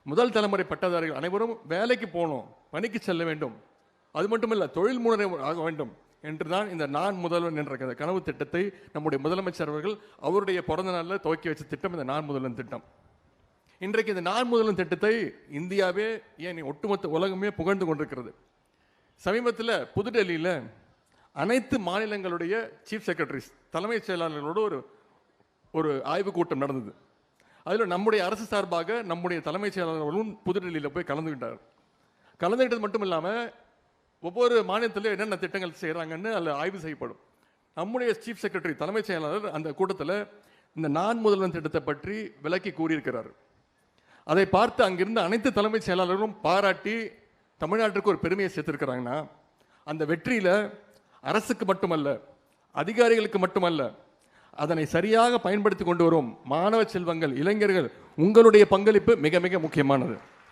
முதல் தலைமுறை பட்டதாரிகள் அனைவரும் வேலைக்கு போகணும், பணிக்கு செல்ல வேண்டும், அது மட்டுமல்ல தொழில் முனைவோர் ஆக வேண்டும் என்றுதான் இந்த நான் முதல்வன் என்ற கனவு திட்டத்தை நம்முடைய முதலமைச்சர் அவர்கள் அவருடைய பிறந்த நாளில் துவக்கி வச்ச திட்டம் இந்த நான் முதல்வன் திட்டம். இன்றைக்கு இந்த நான் முதல்வன் திட்டத்தை இந்தியாவே ஏன் ஒட்டுமொத்த உலகமே புகழ்ந்து கொண்டிருக்கிறது. சமீபத்தில் புதுடெல்லியில் அனைத்து மாநிலங்களுடைய சீஃப் செக்ரட்டரிஸ் தலைமைச் செயலாளர்களோடு ஒரு ஆய்வு கூட்டம் நடந்தது. அதில் நம்முடைய அரசு சார்பாக நம்முடைய தலைமைச் செயலாளர்களும் புதுடெல்லியில் போய் கலந்துக்கிட்டது மட்டும் இல்லாமல் ஒவ்வொரு மாநிலத்திலும் என்னென்ன திட்டங்கள் செய்கிறாங்கன்னு அதில் ஆய்வு செய்யப்படும். நம்முடைய சீஃப் செக்ரட்டரி தலைமைச் செயலாளர் அந்த கூட்டத்தில் இந்த நான் முதல்வன் திட்டத்தை பற்றி விளக்கி கூறியிருக்கிறார். அதை பார்த்து அங்கிருந்த அனைத்து தலைமைச் செயலாளர்களும் பாராட்டி தமிழ்நாட்டுக்கு ஒரு பெருமையை சேர்த்திருக்கிறாங்கன்னா, அந்த வெற்றியில் அரசுக்கு மட்டுமல்ல, அதிகாரிகளுக்கு மட்டுமல்ல, அதனை சரியாக பயன்படுத்தி கொண்டு வரும் மாணவ செல்வங்கள், இளைஞர்கள், உங்களுடைய பங்களிப்பு மிக மிக முக்கியமானது.